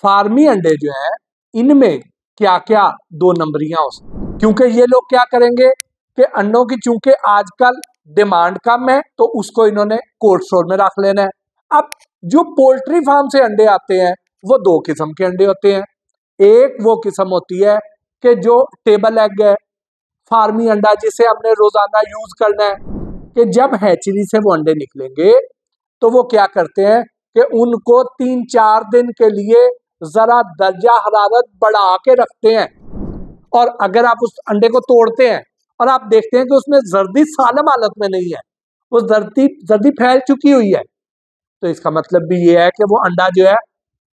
फार्मी अंडे जो है इनमें क्या क्या दो नंबरियां हो सकती, क्योंकि ये लोग क्या करेंगे कि अंडों की चूंकि आजकल डिमांड कम है तो उसको इन्होंने कोल्ड स्टोर में रख लेना है। अब जो पोल्ट्री फार्म से अंडे आते हैं वो दो किस्म के अंडे होते हैं। एक वो किस्म होती है कि जो टेबल एग है, फार्मी अंडा जिसे हमने रोजाना यूज करना है, कि जब हैचरी से वो अंडे निकलेंगे तो वो क्या करते हैं कि उनको 3-4 दिन के लिए जरा दर्जा हरारत बढ़ा के रखते हैं, और अगर आप उस अंडे को तोड़ते हैं और आप देखते हैं कि उसमें जर्दी सालम हालत में नहीं है, वो जर्दी जर्दी फैल चुकी हुई है, तो इसका मतलब भी ये है कि वो अंडा जो है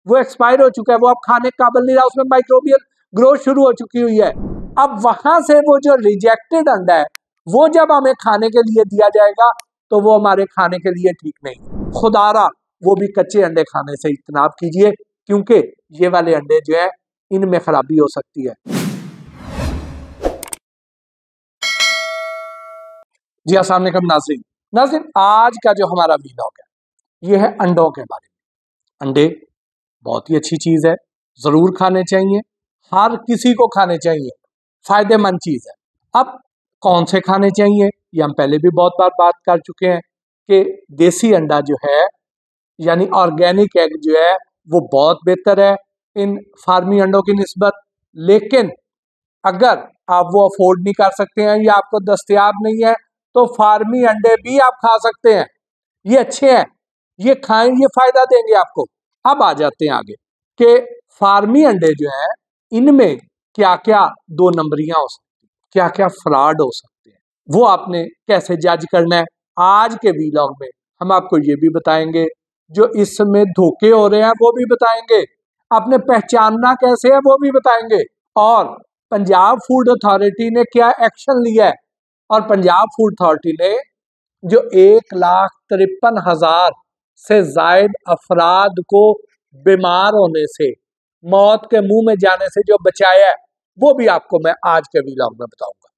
वो एक्सपायर हो चुका है, वो अब खाने के काबिल नहीं रहा, उसमें माइक्रोबियल ग्रोथ शुरू हो चुकी हुई है। अब वहां से वो जो रिजेक्टेड अंडा है वो जब हमें खाने के लिए दिया जाएगा तो वो हमारे खाने के लिए ठीक नहीं। खुदारा वो भी कच्चे अंडे खाने से इज्तनाब कीजिए, क्योंकि ये वाले अंडे जो है इनमें खराबी हो सकती है। जी अस्सलाम वालेकुम नाज़रीन। नाज़रीन, आज का जो हमारा वीलॉग है ये है अंडों के बारे में। अंडे बहुत ही अच्छी चीज है, जरूर खाने चाहिए, हर किसी को खाने चाहिए, फायदेमंद चीज है। अब कौन से खाने चाहिए ये हम पहले भी बहुत बार बात कर चुके हैं कि देसी अंडा जो है यानी ऑर्गेनिक एग जो है वो बहुत बेहतर है इन फार्मी अंडों की निस्बत। लेकिन अगर आप वो अफोर्ड नहीं कर सकते हैं या आपको दस्तयाब नहीं है तो फार्मी अंडे भी आप खा सकते हैं, ये अच्छे हैं, ये खाएं, ये फायदा देंगे आपको। अब आ जाते हैं आगे कि फार्मी अंडे जो है इनमें क्या क्या दो नंबरियां हो सकती, क्या क्या फ्रॉड हो सकते हैं, वो आपने कैसे जज करना है। आज के वीलॉग में हम आपको ये भी बताएंगे, जो इसमें धोखे हो रहे हैं वो भी बताएंगे, आपने पहचानना कैसे है वो भी बताएंगे, और पंजाब फूड अथॉरिटी ने क्या एक्शन लिया है, और पंजाब फूड अथॉरिटी ने जो 1,53,000 से जायद अफराद को बीमार होने से, मौत के मुंह में जाने से जो बचाया है वो भी आपको मैं आज के वीलॉग में बताऊंगा।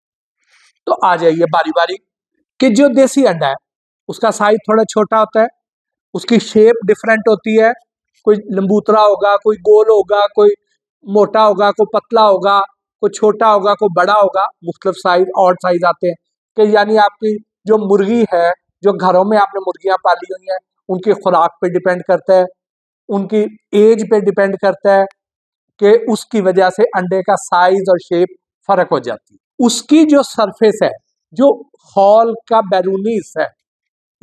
तो आ जाइए बारी बारी कि जो देसी अंडा है उसका साइज थोड़ा छोटा होता है, उसकी शेप डिफरेंट होती है, कोई लंबूतरा होगा, कोई गोल होगा, कोई मोटा होगा, कोई पतला होगा, कोई छोटा होगा, कोई बड़ा होगा, मुख्तलिफ साइज और साइज आते हैं। कि यानी आपकी जो मुर्गी है, जो घरों में आपने मुर्गियां पाली हुई हैं, उनकी खुराक पे डिपेंड करता है, उनकी एज पे डिपेंड करता है कि उसकी वजह से अंडे का साइज और शेप फर्क हो जाती है। उसकी जो सरफेस है, जो हॉल का बैरूनी हिस्सा है,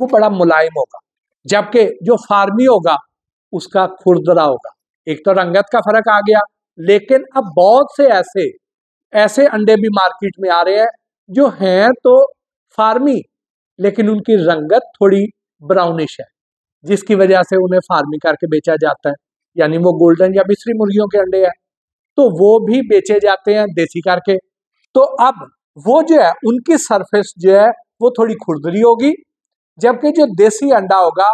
वो बड़ा मुलायम होगा, जबकि जो फार्मी होगा उसका खुरदरा होगा। एक तो रंगत का फर्क आ गया, लेकिन अब बहुत से ऐसे ऐसे अंडे भी मार्केट में आ रहे हैं जो हैं तो फार्मी लेकिन उनकी रंगत थोड़ी ब्राउनिश है, जिसकी वजह से उन्हें फार्मी करके बेचा जाता है, यानी वो गोल्डन या मिस्री मुर्गियों के अंडे हैं, तो वो भी बेचे जाते हैं देसी करके। तो अब वो जो है उनकी सरफेस जो है वो थोड़ी खुरदरी होगी, जबकि जो देसी अंडा होगा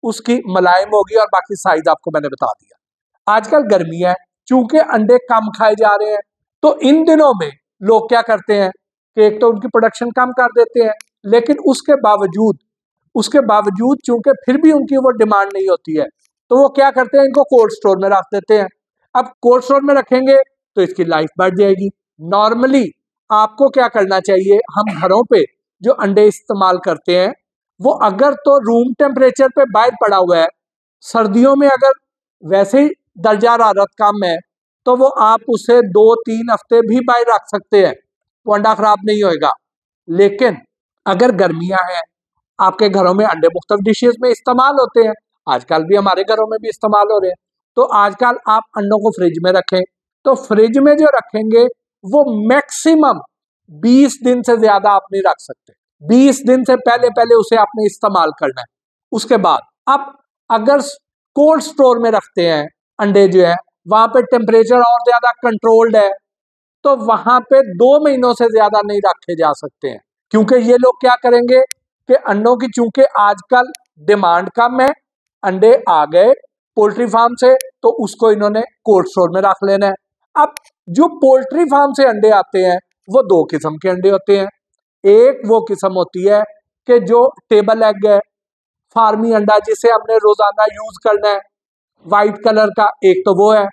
उसकी मुलायम होगी, और बाकी साइज आपको मैंने बता दिया। आजकल गर्मी है, चूंकि अंडे कम खाए जा रहे हैं, तो इन दिनों में लोग क्या करते हैं कि एक तो उनकी प्रोडक्शन कम कर देते हैं, लेकिन उसके बावजूद चूंकि फिर भी उनकी वो डिमांड नहीं होती है, तो वो क्या करते हैं, इनको कोल्ड स्टोर में रख देते हैं। अब कोल्ड स्टोर में रखेंगे तो इसकी लाइफ बढ़ जाएगी। नॉर्मली आपको क्या करना चाहिए, हम घरों पे जो अंडे इस्तेमाल करते हैं वो अगर तो रूम टेम्परेचर पे बाहर पड़ा हुआ है, सर्दियों में अगर वैसे ही दर्जा हरारत कम है तो वो आप उसे 2-3 हफ्ते भी बाहर रख सकते हैं, वो अंडा खराब नहीं होएगा। लेकिन अगर गर्मियां हैं, आपके घरों में अंडे मुख्तलिफ डिशेज में इस्तेमाल होते हैं, आजकल भी हमारे घरों में भी इस्तेमाल हो रहे हैं, तो आजकल आप अंडों को फ्रिज में रखें, तो फ्रिज में जो रखेंगे वो मैक्सिमम 20 दिन से ज्यादा आप नहीं रख सकते। 20 दिन से पहले पहले उसे आपने इस्तेमाल करना है। उसके बाद अब अगर कोल्ड स्टोर में रखते हैं अंडे जो है, वहां पे टेम्परेचर और ज्यादा कंट्रोल्ड है, तो वहां पे 2 महीनों से ज्यादा नहीं रखे जा सकते हैं, क्योंकि ये लोग क्या करेंगे कि अंडों की चूंकि आजकल डिमांड कम है, अंडे आ गए पोल्ट्री फार्म से तो उसको इन्होंने कोल्ड स्टोर में रख लेना है। अब जो पोल्ट्री फार्म से अंडे आते हैं वो दो किस्म के अंडे होते हैं। एक वो किस्म होती है कि जो टेबल एग है, फार्मी अंडा जिसे हमने रोजाना यूज करना है, व्हाइट कलर का, एक तो वो है।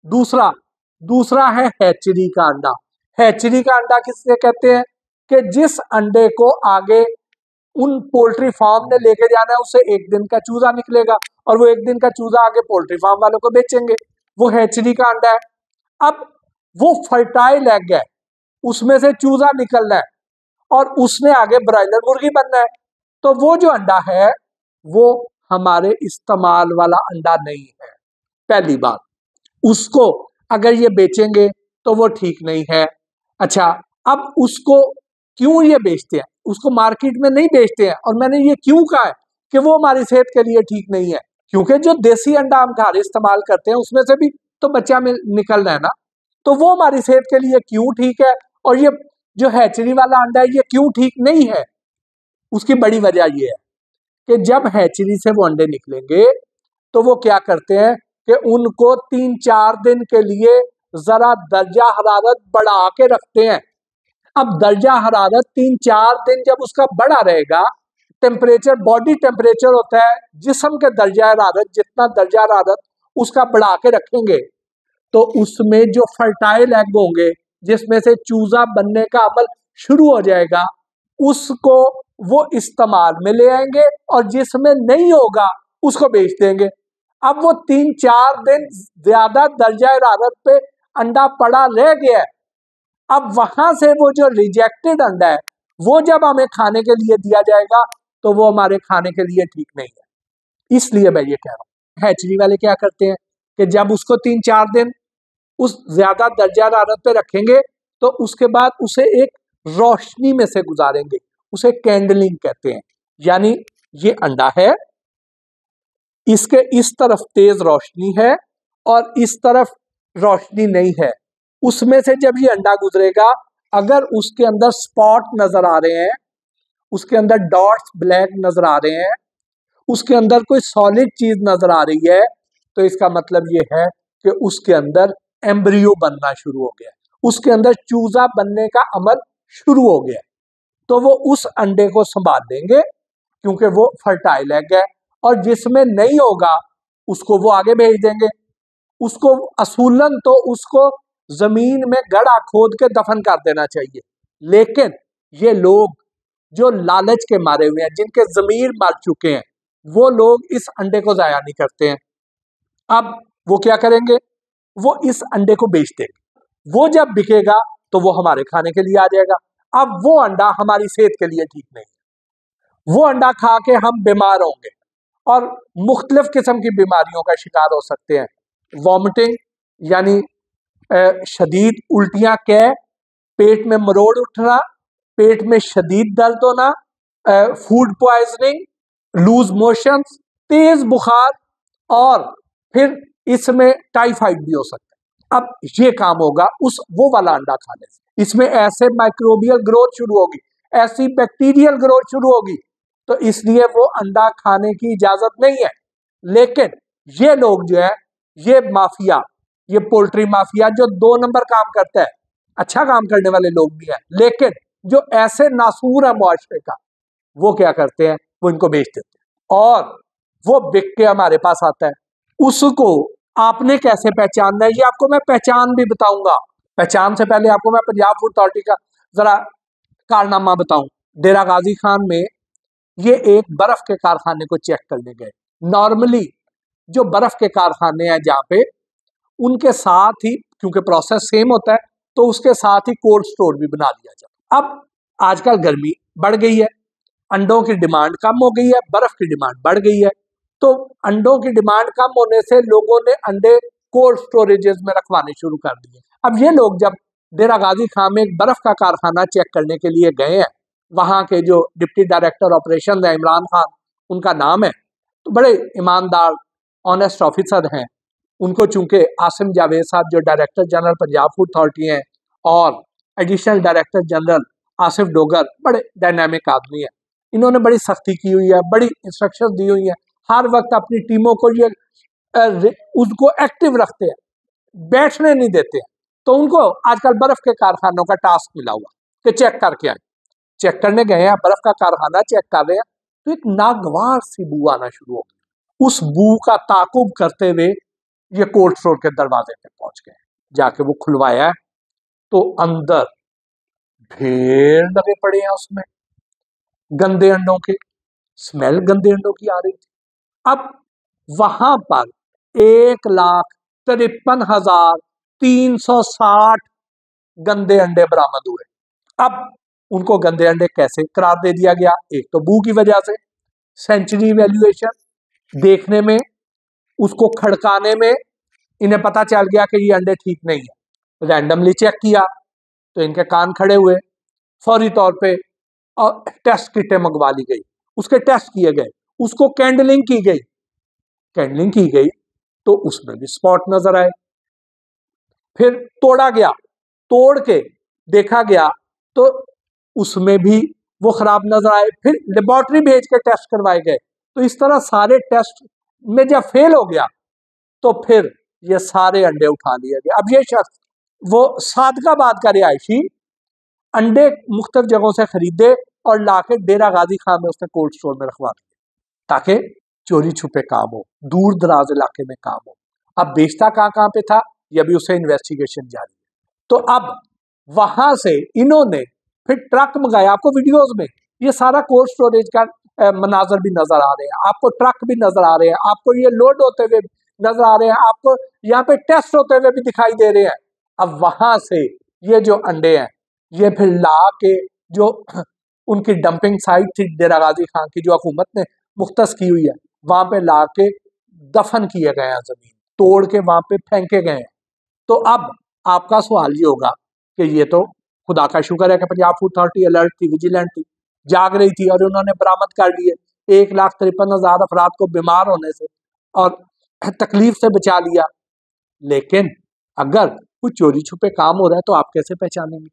दूसरा दूसरा है हैचरी का अंडा। हैचरी का अंडा किससे कहते हैं कि जिस अंडे को आगे उन पोल्ट्री फार्म ने लेके जाना है, उससे एक दिन का चूजा निकलेगा और वो एक दिन का चूजा आगे पोल्ट्री फार्म वालों को बेचेंगे, वो हैचरी का अंडा है। अब वो फर्टाइल एग है, उसमें से चूजा निकलना है और उसने आगे ब्रायलर मुर्गी बनना है। तो वो जो अंडा है वो हमारे इस्तेमाल वाला अंडा नहीं है। पहली बात, उसको अगर ये बेचेंगे तो वो ठीक नहीं है। अच्छा, अब उसको क्यों ये बेचते हैं, उसको मार्केट में नहीं बेचते हैं, और मैंने ये क्यों कहा है कि वो हमारी सेहत के लिए ठीक नहीं है, क्योंकि जो देसी अंडा हम घर इस्तेमाल करते हैं उसमें से भी तो बच्चा में निकल रहा है ना, तो वो हमारी सेहत के लिए क्यों ठीक है, और ये जो हैचरी वाला अंडा है ये क्यों ठीक नहीं है। उसकी बड़ी वजह ये है कि जब हैचरी से वो अंडे निकलेंगे तो वो क्या करते हैं कि उनको 3-4 दिन के लिए जरा दर्जा हरारत बढ़ा के रखते हैं। अब दर्जा हरारत 3-4 दिन जब उसका बढ़ा रहेगा, टेम्परेचर, बॉडी टेम्परेचर होता है जिस्म के दर्जा हरारत, जितना दर्जा हरारत उसका बढ़ा के रखेंगे तो उसमें जो फर्टाइल एग होंगे जिसमें से चूजा बनने का अमल शुरू हो जाएगा, उसको वो इस्तेमाल में ले आएंगे और जिसमें नहीं होगा उसको बेच देंगे। अब वो 3-4 दिन ज्यादा दर्जा हरारत पे अंडा पड़ा रह गया है, अब वहां से वो जो रिजेक्टेड अंडा है वो जब हमें खाने के लिए दिया जाएगा तो वो हमारे खाने के लिए ठीक नहीं है। इसलिए मैं ये कह रहा हूँ, हैचरी वाले क्या करते हैं कि जब उसको 3-4 दिन उस ज्यादा दर्जा हरारत पे रखेंगे तो उसके बाद उसे एक रोशनी में से गुजारेंगे, उसे कैंडलिंग कहते हैं। यानी ये अंडा है, इसके इस तरफ तेज रोशनी है और इस तरफ रोशनी नहीं है, उसमें से जब ये अंडा गुजरेगा अगर उसके अंदर स्पॉट नजर आ रहे हैं, उसके अंदर डॉट्स ब्लैक नजर आ रहे हैं, उसके अंदर कोई सॉलिड चीज नजर आ रही है, तो इसका मतलब ये है कि उसके अंदर एम्ब्रियो बनना शुरू हो गया, उसके अंदर चूजा बनने का अमल शुरू हो गया। तो वो उस अंडे को संभाल लेंगे क्योंकि वो फर्टाइल एग है, और जिसमें नहीं होगा उसको वो आगे भेज देंगे। उसको असूलन तो उसको जमीन में गड्ढा खोद के दफन कर देना चाहिए, लेकिन ये लोग जो लालच के मारे हुए हैं, जिनके जमीर मर चुके हैं, वो लोग इस अंडे को जाया नहीं करते हैं। अब वो क्या करेंगे, वो इस अंडे को बेच देंगे, वो जब बिकेगा तो वो हमारे खाने के लिए आ जाएगा। अब वो अंडा हमारी सेहत के लिए ठीक नहीं है, वो अंडा खा के हम बीमार होंगे और मुख्तलिफ किस्म की बीमारियों का शिकार हो सकते हैं। वॉमिटिंग यानी शदीद उल्टियां, कह, पेट में मरोड़ उठना, पेट में शदीद दर्द होना, फूड पॉइजनिंग, लूज मोशंस, तेज बुखार, और फिर इसमें टाइफाइड भी हो सकता है। अब ये काम होगा उस वो वाला अंडा खाने से, इसमें ऐसे माइक्रोबियल ग्रोथ शुरू होगी, ऐसी बैक्टीरियल ग्रोथ शुरू होगी, तो इसलिए वो अंडा खाने की इजाजत नहीं है। लेकिन ये लोग जो है, ये माफिया, ये पोल्ट्री माफिया जो 2 नंबर काम करता है, अच्छा काम करने वाले लोग भी हैं, लेकिन जो ऐसे नासूर है मुआशरे का, वो क्या करते हैं, वो इनको बेच देते हैं और वो बिक के हमारे पास आता है। उसको आपने कैसे पहचानना है, ये आपको मैं पहचान भी बताऊंगा। पहचान से पहले आपको मैं पंजाब फूड अथॉरिटी का जरा कारनामा बताऊं। डेरा गाजी खान में ये एक बर्फ के कारखाने को चेक करने गए। नॉर्मली जो बर्फ के कारखाने हैं जहाँ पे, उनके साथ ही, क्योंकि प्रोसेस सेम होता है, तो उसके साथ ही कोल्ड स्टोर भी बना दिया जाता है। अब आजकल गर्मी बढ़ गई है, अंडों की डिमांड कम हो गई है, बर्फ की डिमांड बढ़ गई है, तो अंडों की डिमांड कम होने से लोगों ने अंडे कोल्ड स्टोरेजेस में रखवाने शुरू कर दिए। अब ये लोग जब डेरा गाजी खान में एक बर्फ का कारखाना चेक करने के लिए गए हैं, वहां के जो डिप्टी डायरेक्टर ऑपरेशन है इमरान खान उनका नाम है, तो बड़े ईमानदार ऑनेस्ट ऑफिसर हैं। उनको चूंकि आसिम जावेद साहब जो director general Punjab food authority हैं और additional director general Asif Dogar बड़े डायनामिक आदमी है, इन्होंने बड़ी सख्ती की हुई है, बड़ी इंस्ट्रक्शन दी हुई है, हर वक्त अपनी टीमों को ये उसको एक्टिव रखते हैं, बैठने नहीं देते हैं। तो उनको आजकल बर्फ के कारखानों का टास्क मिला हुआ कि चेक करके आए। चेक करने गए हैं, बर्फ का कारखाना चेक कर रहे हैं, तो एक नागवार सी बू आना शुरू हो गई। उस बू का ताकुब करते हुए ये कोल्ड स्टोर के दरवाजे पे पहुंच गए। जाके वो खुलवाया तो अंदर ढेर लगे पड़े हैं उसमें गंदे अंडों के, स्मेल गंदे अंडों की आ रही थी। अब वहां पर 1,53,360 गंदे अंडे बरामद हुए। अब उनको गंदे अंडे कैसे करार दे दिया गया? एक तो बू की वजह से, सेंचुरी वैल्यूएशन देखने में, उसको खड़काने में इन्हें पता चल गया कि ये अंडे ठीक नहीं है। रैंडमली चेक किया तो इनके कान खड़े हुए फौरी तौर पे, और टेस्ट किटें मंगवा ली गई, उसके टेस्ट किए गए, उसको कैंडलिंग की गई। कैंडलिंग की गई तो उसमें भी स्पॉट नजर आए। फिर तोड़ा गया, तोड़ के देखा गया तो उसमें भी वो खराब नजर आए। फिर लेबोरेटरी भेज के टेस्ट करवाए गए। तो इस तरह सारे टेस्ट में जब फेल हो गया तो फिर ये सारे अंडे उठा लिए गए। अब ये शख्स वो सादकाबाद का रिहायशी अंडे मुख्तलिफ जगहों से खरीदे और लाके डेरा गाजी खान में उसने कोल्ड स्टोर में रखवा दिए ताकि चोरी छुपे काम हो, दूर दराज इलाके में काम हो। अब बेचता कहाँ पे था, ये भी उसे इन्वेस्टिगेशन जारी है। तो अब वहां से इन्होंने फिर ट्रक मंगाया। आपको वीडियोस में ये सारा कोल्ड स्टोरेज का मनाजर भी नजर आ रहे हैं, आपको ट्रक भी नजर आ रहे हैं, आपको ये लोड होते हुए नजर आ रहे हैं, आपको यहाँ पे टेस्ट होते हुए भी दिखाई दे रहे हैं। अब वहां से ये जो अंडे हैं ये फिर ला के जो उनकी डंपिंग साइट थी डेरा गाजी खान की, जो हुकूमत ने मुख्तस की हुई है, वहां पे ला के दफन किए गए हैं, जमीन तोड़ के वहां पे फेंके गए हैं। तो अब आपका सवाल ये होगा कि ये तो खुदा का शुक्र है कि पंजाब फूड अथॉरिटी अलर्ट थी, विजिलेंट थी, जाग रही थी और उन्होंने बरामद कर दिए 1,53,000 अफराद को बीमार होने से और तकलीफ से बचा लिया। लेकिन अगर कुछ चोरी छुपे काम हो रहा है तो आप कैसे पहचानेंगे?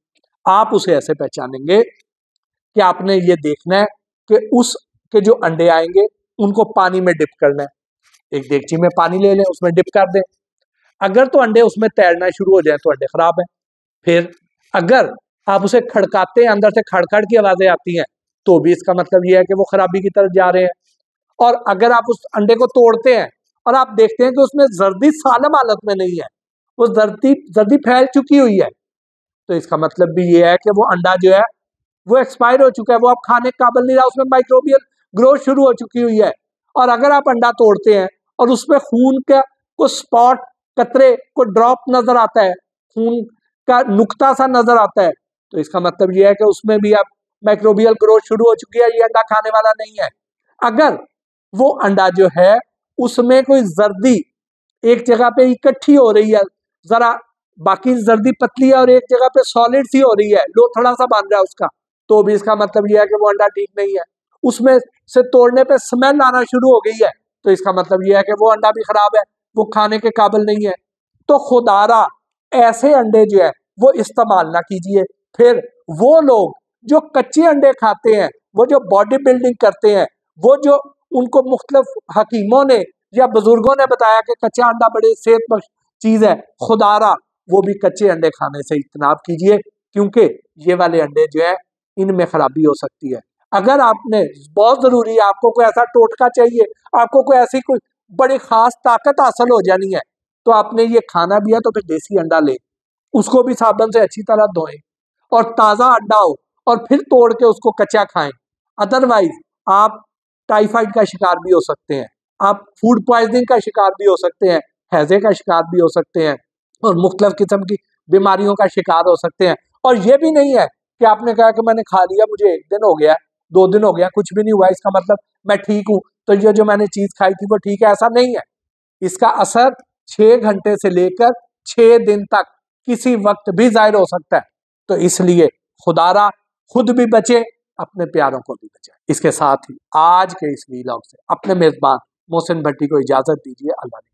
आप उसे ऐसे पहचानेंगे कि आपने ये देखना है कि उसके जो अंडे आएंगे उनको पानी में डिप करना है। एक देगची में पानी ले लें, उसमें डिप कर दें। अगर तो अंडे उसमें तैरना शुरू हो जाए तो अंडे खराब हैं। फिर अगर आप उसे खड़काते हैं, अंदर से खड़खड़ की आवाजें आती हैं, तो भी इसका मतलब यह है कि वो खराबी की तरफ जा रहे हैं। और अगर आप उस अंडे को तोड़ते हैं और आप देखते हैं कि उसमें जर्दी सालम हालत में नहीं है, वो जर्दी फैल चुकी हुई है, तो इसका मतलब भी ये है कि वो अंडा जो है वो एक्सपायर हो चुका है, वो अब खाने के काबिल नहीं रहा, उसमें माइक्रोबियल ग्रोथ शुरू हो चुकी हुई है। और अगर आप अंडा तोड़ते हैं और उसमें खून का को स्पॉट, कतरे को ड्रॉप नजर आता है, खून का नुक्ता सा नजर आता है, तो इसका मतलब यह है कि उसमें भी अब माइक्रोबियल ग्रोथ शुरू हो चुकी है, ये अंडा खाने वाला नहीं है। अगर वो अंडा जो है उसमें कोई जर्दी एक जगह पे इकट्ठी हो रही है, जरा बाकी जर्दी पतली है और एक जगह पे सॉलिड सी हो रही है, लोथड़ा सा बन रहा है उसका, तो भी इसका मतलब यह है कि वो अंडा ठीक नहीं है। उसमें से तोड़ने पे स्मेल आना शुरू हो गई है, तो इसका मतलब यह है कि वो अंडा भी खराब है, वो खाने के काबिल नहीं है। तो खुदारा ऐसे अंडे जो है वो इस्तेमाल ना कीजिए। फिर वो लोग जो कच्चे अंडे खाते हैं, वो जो बॉडी बिल्डिंग करते हैं, वो जो उनको मुख्तलिफ हकीमों ने या बुजुर्गों ने बताया कि कच्चा अंडा बड़े सेहतमंद चीज है, खुदारा वो भी कच्चे अंडे खाने से इज्तनाब कीजिए, क्योंकि ये वाले अंडे जो है इनमें खराबी हो सकती है। अगर आपने बहुत जरूरी है, आपको कोई ऐसा टोटका चाहिए, आपको कोई ऐसी कोई बड़ी खास ताकत हासिल हो जानी है, तो आपने ये खाना भी है तो फिर देसी अंडा ले, उसको भी साबुन से अच्छी तरह धोएं और ताज़ा अंडा हो और फिर तोड़ के उसको कच्चा खाएं। अदरवाइज आप टाइफाइड का शिकार भी हो सकते हैं, आप फूड पॉइजनिंग का शिकार भी हो सकते हैं, हैजे का शिकार भी हो सकते हैं और मुख्तलिफ किस्म की बीमारियों का शिकार हो सकते हैं। और ये भी नहीं है कि आपने कहा कि मैंने खा लिया, मुझे 1 दिन हो गया, 2 दिन हो गया, कुछ भी नहीं हुआ, इसका मतलब मैं ठीक हूं, तो ये जो मैंने चीज खाई थी वो ठीक है, ऐसा नहीं है। इसका असर 6 घंटे से लेकर 6 दिन तक किसी वक्त भी जाहिर हो सकता है। तो इसलिए खुदारा खुद भी बचे, अपने प्यारों को भी बचाए। इसके साथ ही आज के इस वीलॉग से अपने मेजबान मोहसिन भट्टी को इजाजत दीजिए। अल्लाह।